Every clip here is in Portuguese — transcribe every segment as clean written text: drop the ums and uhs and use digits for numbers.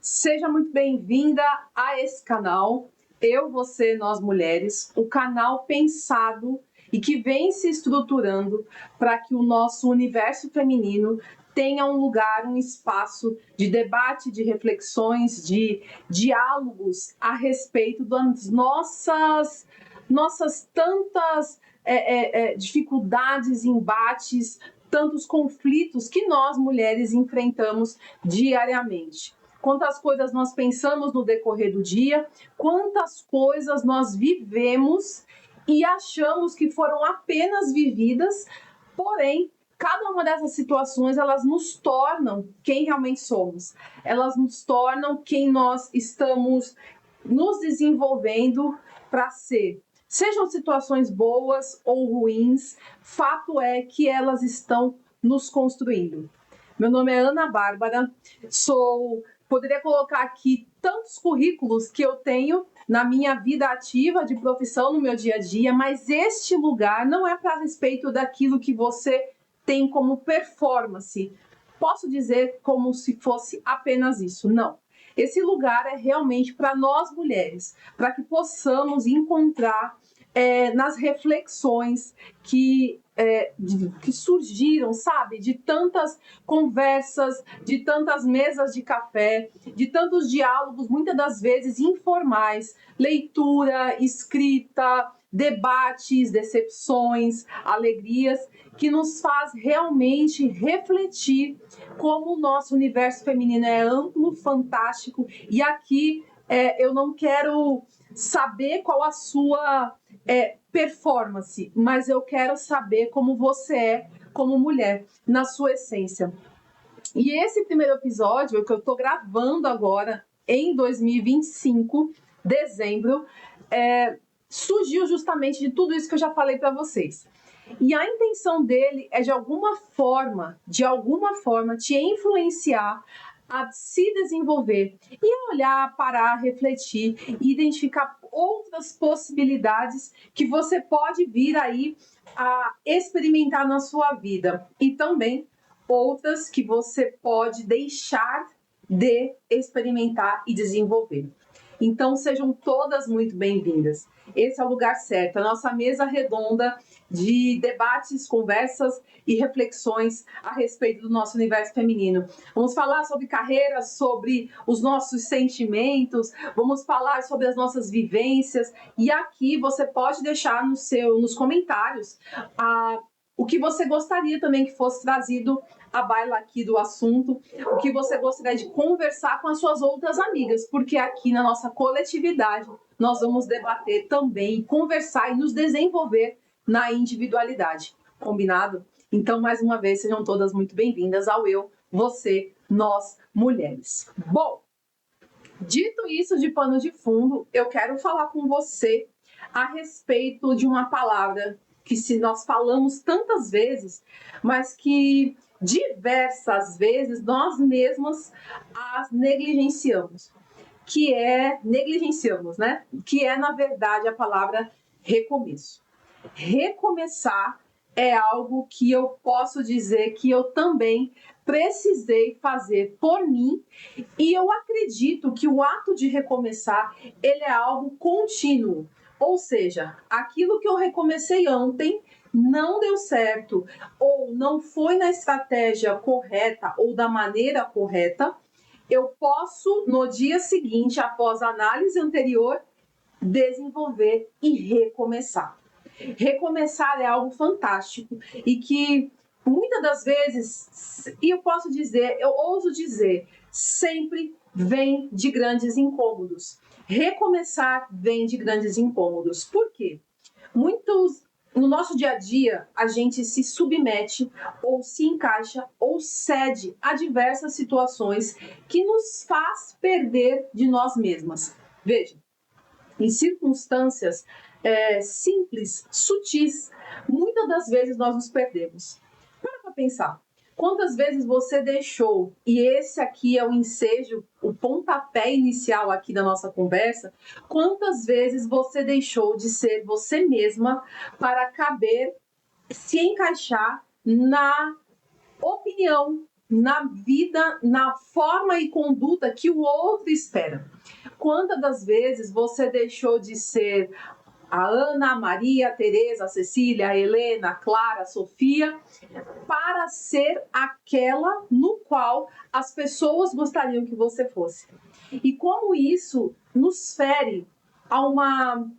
Seja muito bem-vinda a esse canal, Eu, Você, Nós Mulheres, o canal pensado e que vem se estruturando para que o nosso universo feminino tenha um lugar, um espaço de debate, de reflexões, de diálogos a respeito das nossas tantas dificuldades, embates, tantos conflitos que nós mulheres enfrentamos diariamente. Quantas coisas nós pensamos no decorrer do dia, quantas coisas nós vivemos e achamos que foram apenas vividas, porém, cada uma dessas situações, elas nos tornam quem realmente somos. Elas nos tornam quem nós estamos nos desenvolvendo para ser. Sejam situações boas ou ruins, fato é que elas estão nos construindo. Meu nome é Ana Bárbara, poderia colocar aqui tantos currículos que eu tenho na minha vida ativa de profissão, no meu dia a dia, mas este lugar não é para respeito daquilo que você tem como performance. Posso dizer como se fosse apenas isso, não. Esse lugar é realmente para nós mulheres, para que possamos encontrar nas reflexões que surgiram, sabe? De tantas conversas, de tantas mesas de café, de tantos diálogos, muitas das vezes informais, leitura, escrita, debates, decepções, alegrias, que nos faz realmente refletir como o nosso universo feminino é amplo, fantástico, e aqui eu não quero saber qual a sua performance, mas eu quero saber como você é como mulher, na sua essência. E esse primeiro episódio, que eu estou gravando agora, em 2025, dezembro, surgiu justamente de tudo isso que eu já falei para vocês. E a intenção dele é, de alguma forma, te influenciar a se desenvolver e olhar, parar, refletir e identificar outras possibilidades que você pode vir aí a experimentar na sua vida e também outras que você pode deixar de experimentar e desenvolver. Então, sejam todas muito bem-vindas. Esse é o lugar certo, a nossa mesa redonda de debates, conversas e reflexões a respeito do nosso universo feminino. Vamos falar sobre carreira, sobre os nossos sentimentos, vamos falar sobre as nossas vivências, e aqui você pode deixar nos comentários o que você gostaria também que fosse trazido à baila aqui do assunto, o que você gostaria de conversar com as suas outras amigas, porque aqui na nossa coletividade nós vamos debater também, conversar e nos desenvolver na individualidade. Combinado? Então, mais uma vez, sejam todas muito bem-vindas ao Eu, Você, Nós, Mulheres. Bom, dito isso de pano de fundo, eu quero falar com você a respeito de uma palavra que nós falamos tantas vezes, mas que diversas vezes nós mesmas as negligenciamos. Né? Que é, na verdade, a palavra recomeço. Recomeçar é algo que eu posso dizer que eu também precisei fazer por mim, e eu acredito que o ato de recomeçar, ele é algo contínuo. Ou seja, aquilo que eu recomecei ontem não deu certo, ou não foi na estratégia correta ou da maneira correta, eu posso, no dia seguinte, após a análise anterior, desenvolver e recomeçar. Recomeçar é algo fantástico e que muitas das vezes, e eu ouso dizer, sempre vem de grandes incômodos. Recomeçar vem de grandes incômodos. Por quê? No nosso dia a dia, a gente se submete ou se encaixa ou cede a diversas situações que nos faz perder de nós mesmas. Veja, em circunstâncias simples, sutis, muitas das vezes nós nos perdemos. Para pensar, quantas vezes você deixou, e esse aqui é o ensejo, o pontapé inicial aqui da nossa conversa, quantas vezes você deixou de ser você mesma para caber, se encaixar na opinião na vida, na forma e conduta que o outro espera. Quantas das vezes você deixou de ser a Ana, a Maria, a Tereza, a Cecília, a Helena, a Clara, a Sofia, para ser aquela no qual as pessoas gostariam que você fosse. E como isso nos fere a uma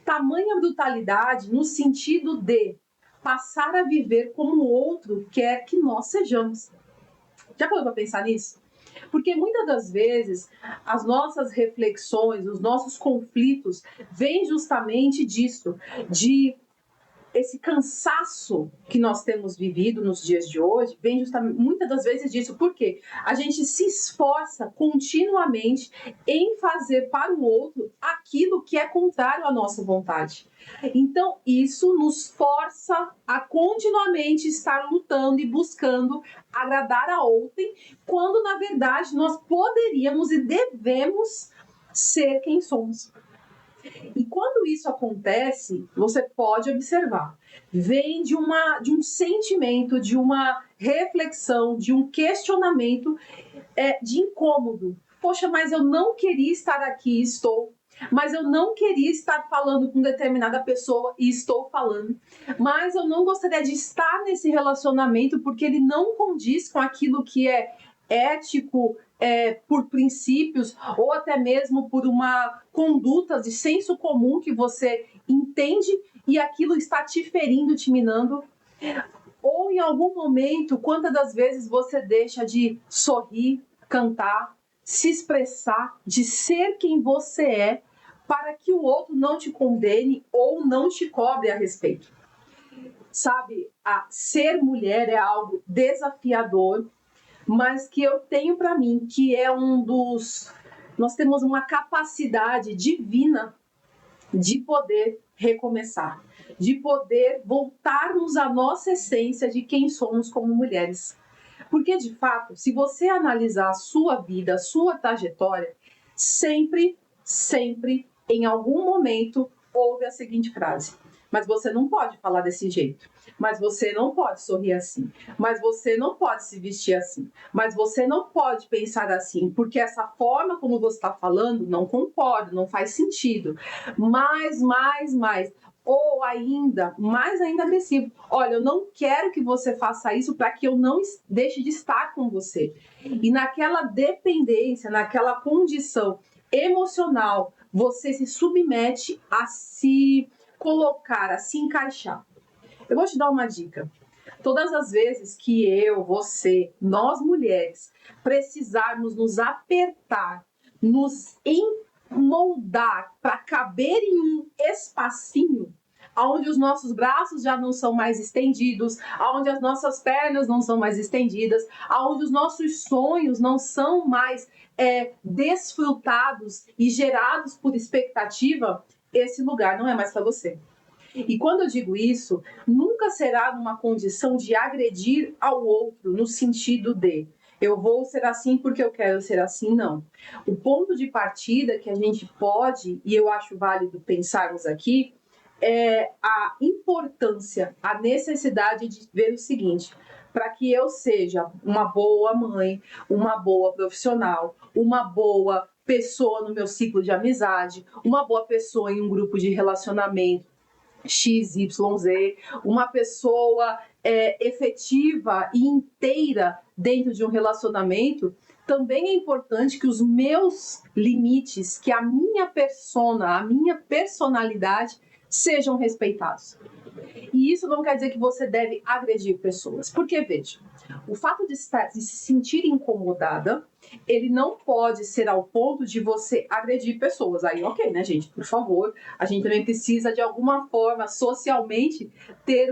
tamanha brutalidade no sentido de passar a viver como o outro quer que nós sejamos. Já parou para pensar nisso? Porque muitas das vezes as nossas reflexões, os nossos conflitos vêm justamente disso, de esse cansaço que nós temos vivido nos dias de hoje, vem justamente muitas das vezes disso. Por quê? A gente se esforça continuamente em fazer para o outro aquilo que é contrário à nossa vontade. Então, isso nos força a continuamente estar lutando e buscando agradar a outrem, quando na verdade nós poderíamos e devemos ser quem somos. E quando isso acontece, você pode observar, vem de um sentimento, de uma reflexão, de um questionamento de incômodo. Poxa, mas eu não queria estar aqui e estou. Mas eu não queria estar falando com determinada pessoa e estou falando. Mas eu não gostaria de estar nesse relacionamento porque ele não condiz com aquilo que é ético, por princípios, ou até mesmo por uma conduta de senso comum que você entende e aquilo está te ferindo, te minando. Ou em algum momento, quantas das vezes você deixa de sorrir, cantar, se expressar, de ser quem você é, para que o outro não te condene ou não te cobre a respeito. Sabe, ser mulher é algo desafiador, mas que eu tenho para mim que é nós temos uma capacidade divina de poder recomeçar, de poder voltarmos à nossa essência de quem somos como mulheres. Porque, de fato, se você analisar a sua vida, a sua trajetória, sempre, em algum momento, houve a seguinte frase: mas você não pode falar desse jeito, mas você não pode sorrir assim, mas você não pode se vestir assim, mas você não pode pensar assim, porque essa forma como você está falando não concordo, não faz sentido. Mais. Ou ainda, mais ainda agressivo. Olha, eu não quero que você faça isso para que eu não deixe de estar com você. E naquela dependência, naquela condição emocional, você se submete a se colocar, a se encaixar. Eu vou te dar uma dica. Todas as vezes que eu, você, nós mulheres, precisarmos nos apertar, nos moldar para caber em um espacinho, onde os nossos braços já não são mais estendidos, onde as nossas pernas não são mais estendidas, onde os nossos sonhos não são mais desfrutados e gerados por expectativa, esse lugar não é mais para você. E quando eu digo isso, nunca será numa condição de agredir ao outro, no sentido de eu vou ser assim porque eu quero ser assim, não. O ponto de partida que a gente pode, e eu acho válido pensarmos aqui, é a importância, a necessidade de ver o seguinte: para que eu seja uma boa mãe, uma boa profissional, uma boa pessoa no meu ciclo de amizade, uma boa pessoa em um grupo de relacionamento XYZ, uma pessoa efetiva e inteira dentro de um relacionamento, também é importante que os meus limites, que a minha persona, a minha personalidade sejam respeitados. E isso não quer dizer que você deve agredir pessoas. Porque, veja, o fato de se sentir incomodada, ele não pode ser ao ponto de você agredir pessoas. Aí, ok, né, gente? Por favor, a gente também precisa, de alguma forma, socialmente, ter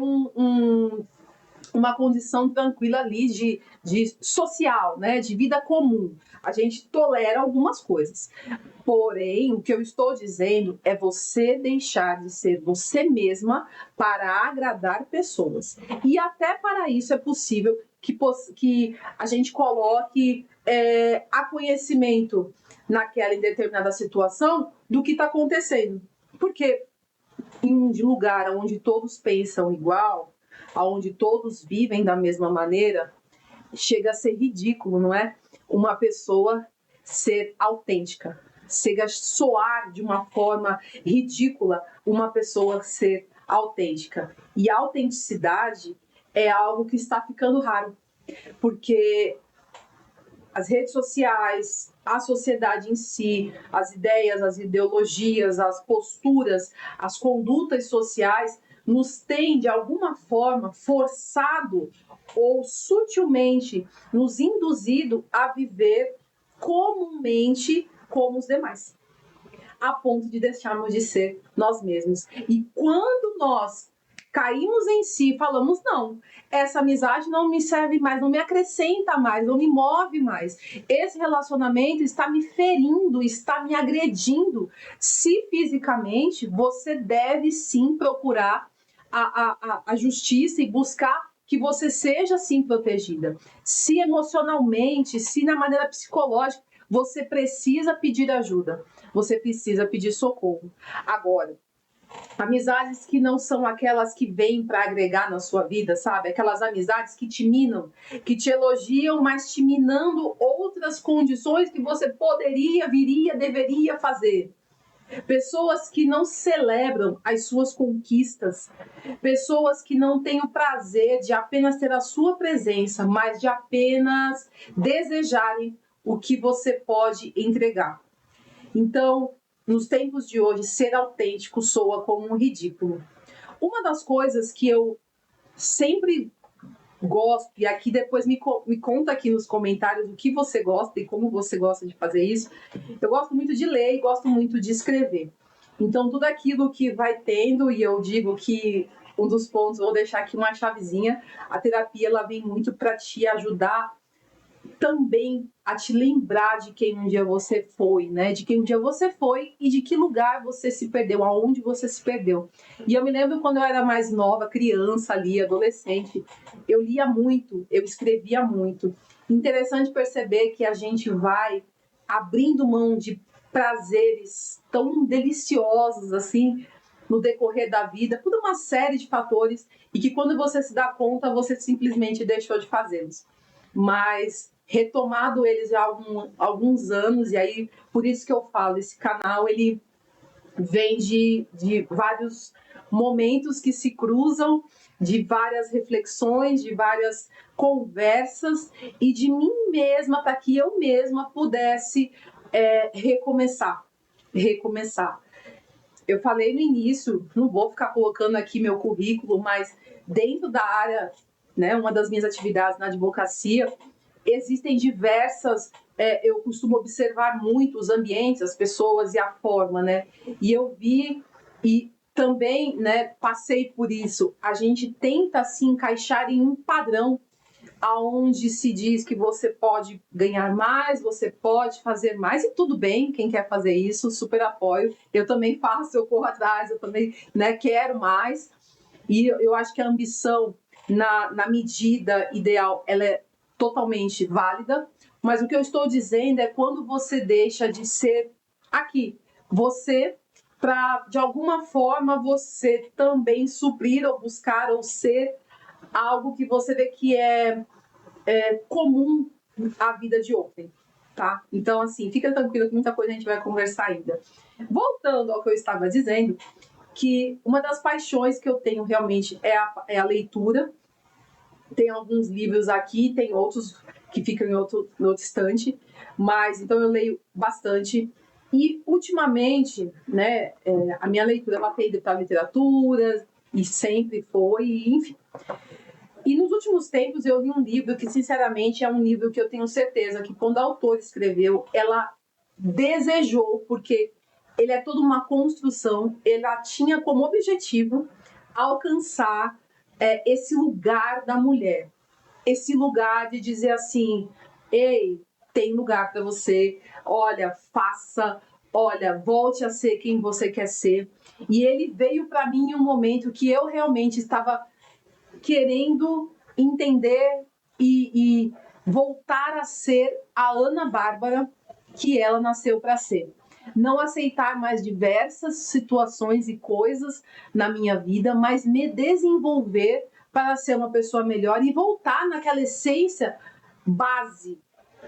uma condição tranquila ali de social, né, de vida comum. A gente tolera algumas coisas. Porém, o que eu estou dizendo é você deixar de ser você mesma para agradar pessoas. E até para isso é possível que a gente coloque a conhecimento naquela em determinada situação do que está acontecendo. Porque em um lugar onde todos pensam igual, onde todos vivem da mesma maneira, chega a ser ridículo, não é? Uma pessoa ser autêntica. Chega a soar de uma forma ridícula uma pessoa ser autêntica. E a autenticidade é algo que está ficando raro, porque as redes sociais, a sociedade em si, as ideias, as ideologias, as posturas, as condutas sociais nos têm, de alguma forma, forçado ou sutilmente nos induzido a viver comumente como os demais, a ponto de deixarmos de ser nós mesmos. E quando nós caímos em si, falamos, não, essa amizade não me serve mais, não me acrescenta mais, não me move mais. Esse relacionamento está me ferindo, está me agredindo. Se fisicamente, você deve sim procurar a justiça e buscar que você seja sim protegida. Se emocionalmente, se na maneira psicológica, você precisa pedir ajuda, você precisa pedir socorro. Agora, amizades que não são aquelas que vêm para agregar na sua vida, sabe? Aquelas amizades que te minam, que te elogiam, mas te minando outras condições que você poderia, viria, deveria fazer. Pessoas que não celebram as suas conquistas, pessoas que não têm o prazer de apenas ter a sua presença, mas de apenas desejarem o que você pode entregar. Então, nos tempos de hoje, ser autêntico soa como um ridículo. Uma das coisas que eu sempre gosto, e aqui depois me conta aqui nos comentários o que você gosta e como você gosta de fazer isso, eu gosto muito de ler e gosto muito de escrever. Então, tudo aquilo que vai tendo, e eu digo que um dos pontos, vou deixar aqui uma chavezinha, a terapia ela vem muito para te ajudar também a te lembrar de quem um dia você foi, né? De quem um dia você foi e de que lugar você se perdeu, aonde você se perdeu. E eu me lembro quando eu era mais nova, criança ali, adolescente, eu lia muito, eu escrevia muito. Interessante perceber que a gente vai abrindo mão de prazeres tão deliciosos assim no decorrer da vida, por uma série de fatores, e que quando você se dá conta, você simplesmente deixou de fazê-los. Mas retomado eles já há alguns anos, e aí por isso que eu falo, esse canal ele vem de vários momentos que se cruzam, de várias reflexões, de várias conversas, e de mim mesma, para que eu mesma pudesse recomeçar. Eu falei no início, não vou ficar colocando aqui meu currículo, mas dentro da área, né, uma das minhas atividades na advocacia, existem diversas, eu costumo observar muito os ambientes, as pessoas e a forma, né? E eu vi e também, né, passei por isso. A gente tenta se encaixar em um padrão aonde se diz que você pode ganhar mais, você pode fazer mais, e tudo bem, quem quer fazer isso, super apoio. Eu também faço, eu corro atrás, eu também, né, quero mais. E eu acho que a ambição, na medida ideal, ela é totalmente válida, mas o que eu estou dizendo é quando você deixa de ser aqui, você, para de alguma forma você também suprir ou buscar ou ser algo que você vê que é comum à vida de ontem, tá? Então, assim, fica tranquilo que muita coisa a gente vai conversar ainda. Voltando ao que eu estava dizendo, que uma das paixões que eu tenho realmente é a leitura. Tem alguns livros aqui, tem outros que ficam em outro estante, mas então eu leio bastante. E ultimamente, né, a minha leitura ela tem ido para a literatura, e sempre foi, enfim. E nos últimos tempos eu li um livro que, sinceramente, é um livro que eu tenho certeza que quando a autora escreveu, ela desejou, porque ele é toda uma construção, ela tinha como objetivo alcançar esse lugar da mulher, esse lugar de dizer assim, ei, tem lugar para você, olha, faça, olha, volte a ser quem você quer ser. E ele veio para mim em um momento que eu realmente estava querendo entender e voltar a ser a Ana Bárbara que ela nasceu para ser. Não aceitar mais diversas situações e coisas na minha vida, mas me desenvolver para ser uma pessoa melhor e voltar naquela essência base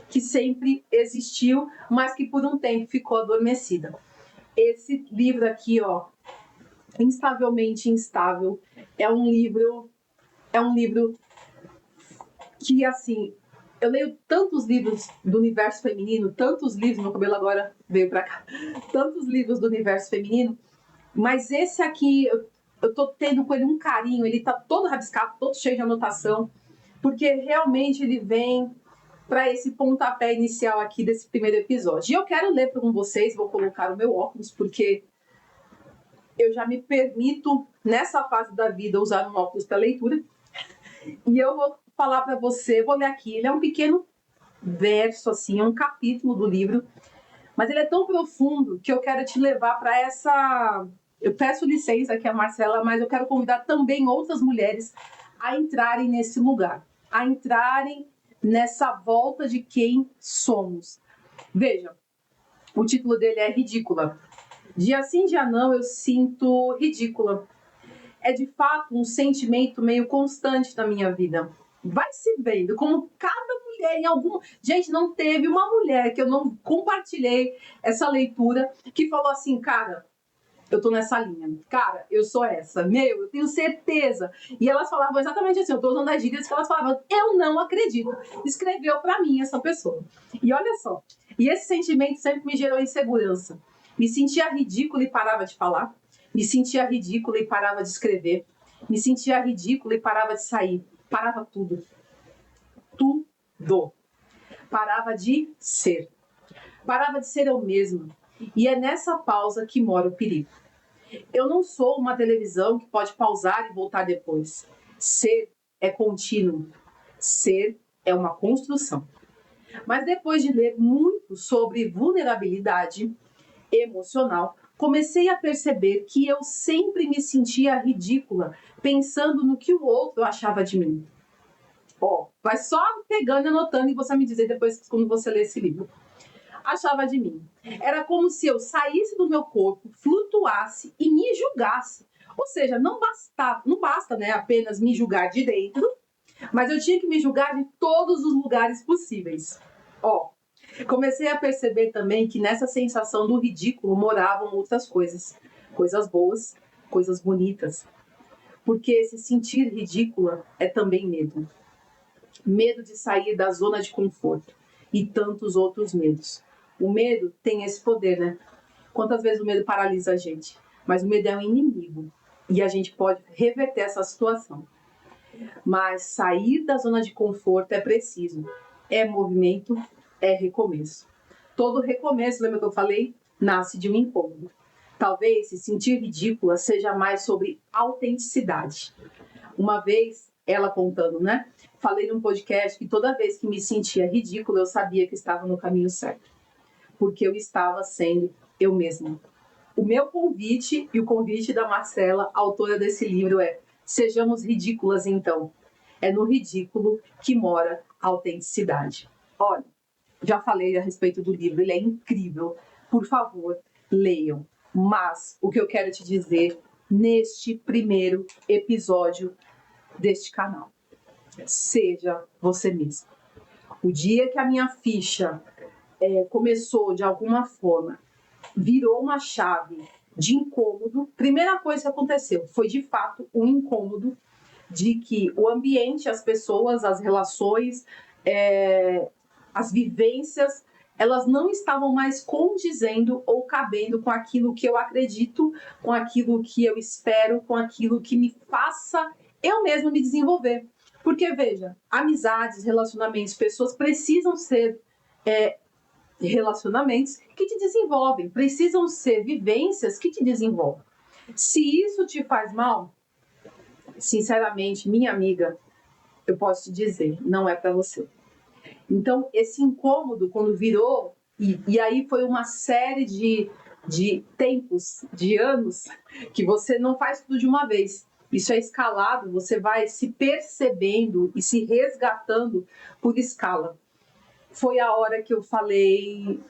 que sempre existiu, mas que por um tempo ficou adormecida. Esse livro aqui, ó, Instavelmente Instável, é um livro que, assim, eu leio tantos livros do universo feminino, tantos livros, meu cabelo agora veio pra cá, tantos livros do universo feminino, mas esse aqui, eu tô tendo com ele um carinho, ele tá todo rabiscado, todo cheio de anotação, porque realmente ele vem para esse pontapé inicial aqui desse primeiro episódio. E eu quero ler com vocês, vou colocar o meu óculos, porque eu já me permito, nessa fase da vida, usar um óculos para leitura. E eu vou falar para você, vou ler aqui, ele é um pequeno verso, assim, é um capítulo do livro, mas ele é tão profundo que eu quero te levar para essa... Eu peço licença aqui a Marcela, mas eu quero convidar também outras mulheres a entrarem nesse lugar, a entrarem nessa volta de quem somos. Veja, o título dele é Ridícula. Dia sim, dia não, eu sinto ridícula. É de fato um sentimento meio constante na minha vida. Vai se vendo como cada mulher em algum... Gente, não teve uma mulher que eu não compartilhei essa leitura que falou assim, cara, eu tô nessa linha. Cara, eu sou essa. Meu, eu tenho certeza. E elas falavam exatamente assim, eu tô usando as gírias que elas falavam, eu não acredito. Escreveu pra mim essa pessoa. E olha só, e esse sentimento sempre me gerou insegurança. Me sentia ridícula e parava de falar. Me sentia ridícula e parava de escrever. Me sentia ridícula e parava de sair. Parava tudo. Tudo. Parava de ser. Parava de ser eu mesma. E é nessa pausa que mora o perigo. Eu não sou uma televisão que pode pausar e voltar depois. Ser é contínuo. Ser é uma construção. Mas depois de ler muito sobre vulnerabilidade emocional, comecei a perceber que eu sempre me sentia ridícula pensando no que o outro achava de mim. Ó, vai só pegando e anotando e você vai me dizer depois quando você ler esse livro. Achava de mim. Era como se eu saísse do meu corpo, flutuasse e me julgasse. Ou seja, não basta, né, apenas me julgar de dentro, mas eu tinha que me julgar de todos os lugares possíveis. Ó, comecei a perceber também que nessa sensação do ridículo moravam outras coisas. Coisas boas, coisas bonitas. Porque se sentir ridícula é também medo. Medo de sair da zona de conforto e tantos outros medos. O medo tem esse poder, né? Quantas vezes o medo paralisa a gente? Mas o medo é um inimigo e a gente pode reverter essa situação. Mas sair da zona de conforto é preciso. É movimento, é recomeço. Todo recomeço, lembra que eu falei? Nasce de um incômodo. Talvez se sentir ridícula seja mais sobre autenticidade. Uma vez, ela contando, né? Falei num podcast que toda vez que me sentia ridícula, eu sabia que estava no caminho certo. Porque eu estava sendo eu mesma. O meu convite e o convite da Marcela, autora desse livro, é: sejamos ridículas então. É no ridículo que mora a autenticidade. Olha, já falei a respeito do livro, ele é incrível. Por favor, leiam. Mas o que eu quero te dizer neste primeiro episódio deste canal: seja você mesma. O dia que a minha ficha começou de alguma forma, virou uma chave de incômodo, primeira coisa que aconteceu foi de fato um incômodo de que o ambiente, as pessoas, as relações, as vivências, elas não estavam mais condizendo ou cabendo com aquilo que eu acredito, com aquilo que eu espero, com aquilo que me faça eu mesma me desenvolver. Porque, veja, amizades, relacionamentos, pessoas precisam ser relacionamentos que te desenvolvem, precisam ser vivências que te desenvolvem. Se isso te faz mal, sinceramente, minha amiga, eu posso te dizer, não é para você. Então, esse incômodo, quando virou, e aí foi uma série de tempos, de anos, que você não faz tudo de uma vez. Isso é escalado, você vai se percebendo e se resgatando por escala. Foi a hora que eu falei,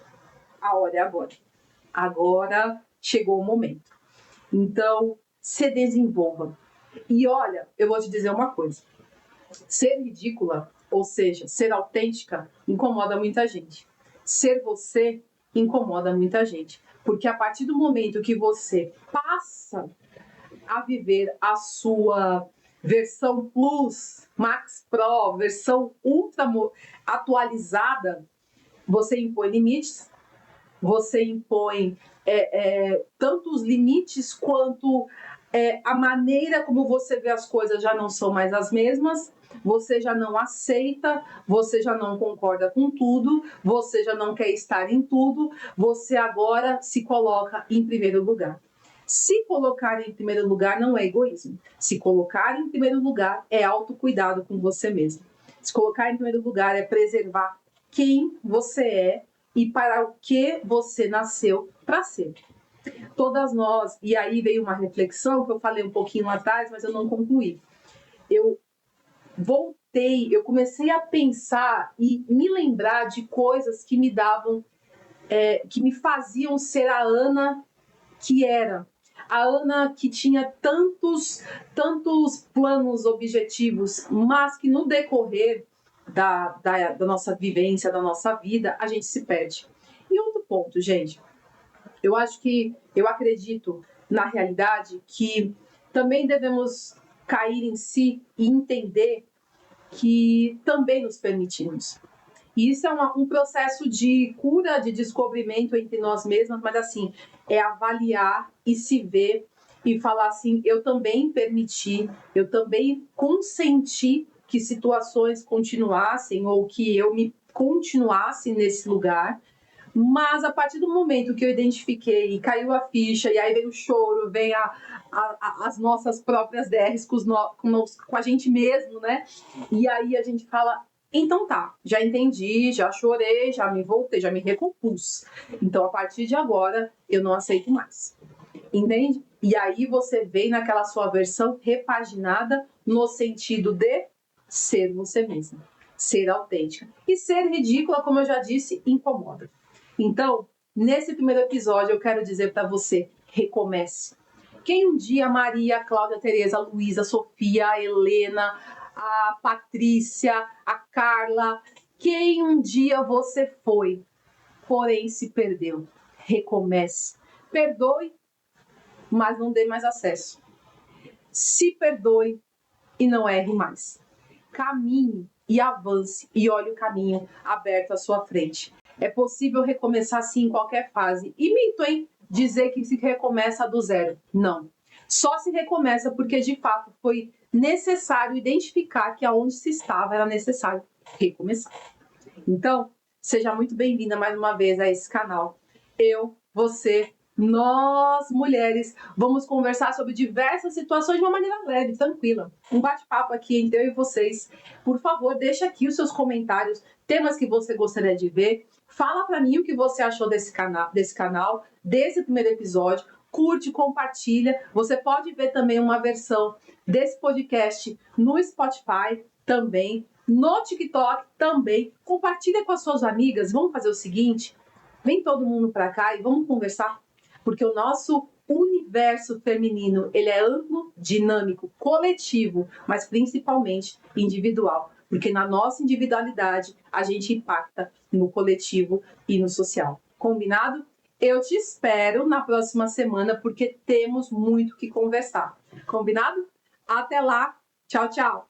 a hora é agora. Agora chegou o momento. Então, se desenvolva. E olha, eu vou te dizer uma coisa. Ser ridícula Ou seja, ser autêntica incomoda muita gente. Ser você incomoda muita gente. Porque a partir do momento que você passa a viver a sua versão Plus, Max Pro, versão ultra atualizada, você impõe limites, você impõe tanto os limites quanto a maneira como você vê as coisas já não são mais as mesmas, você já não aceita, você já não concorda com tudo, você já não quer estar em tudo, você agora se coloca em primeiro lugar. Se colocar em primeiro lugar não é egoísmo. Se colocar em primeiro lugar é autocuidado com você mesmo. Se colocar em primeiro lugar é preservar quem você é e para o que você nasceu para ser. Todas nós, e aí veio uma reflexão que eu falei um pouquinho lá atrás, mas eu não concluí. Eu comecei a pensar e me lembrar de coisas que me davam, que me faziam ser a Ana que era. A Ana que tinha tantos planos, objetivos, mas que no decorrer da nossa vivência, da nossa vida, a gente se perde. E outro ponto, gente, eu acredito na realidade que também devemos cair em si e entender que também nos permitimos. E isso é um processo de cura, de descobrimento entre nós mesmas, mas assim, é avaliar e se ver e falar assim, eu também permiti, eu também consenti que situações continuassem ou que eu me continuasse nesse lugar, mas a partir do momento que eu identifiquei e caiu a ficha, e aí vem o choro, vem as nossas próprias DRs com a gente mesmo, né? E aí a gente fala, então tá, já entendi, já chorei, já me voltei, já me recompus. Então a partir de agora eu não aceito mais. Entende? E aí você vem naquela sua versão repaginada no sentido de ser você mesma, ser autêntica. E ser ridícula, como eu já disse, incomoda. Então, nesse primeiro episódio, eu quero dizer para você, recomece. Quem um dia Maria, Cláudia, Tereza, Luísa, Sofia, a Helena, a Patrícia, a Carla, quem um dia você foi, porém se perdeu. Recomece. Perdoe, mas não dê mais acesso. Se perdoe e não erre mais. Caminhe e avance e olhe o caminho aberto à sua frente. É possível recomeçar sim em qualquer fase. E minto, hein? Dizer que se recomeça do zero. Não. Só se recomeça porque de fato foi necessário identificar que aonde se estava era necessário recomeçar. Então, seja muito bem-vinda mais uma vez a esse canal. Eu, você, nós, mulheres, vamos conversar sobre diversas situações de uma maneira leve, tranquila. Um bate-papo aqui entre eu e vocês. Por favor, deixa aqui os seus comentários, temas que você gostaria de ver. Fala para mim o que você achou desse canal, desse primeiro episódio. Curte, compartilha. Você pode ver também uma versão desse podcast no Spotify também, no TikTok também. Compartilha com as suas amigas. Vamos fazer o seguinte, vem todo mundo para cá e vamos conversar, porque o nosso universo feminino, ele é amplo, dinâmico, coletivo, mas principalmente individual, porque na nossa individualidade a gente impacta no coletivo e no social. Combinado? Eu te espero na próxima semana, porque temos muito que conversar. Combinado? Até lá. Tchau, tchau.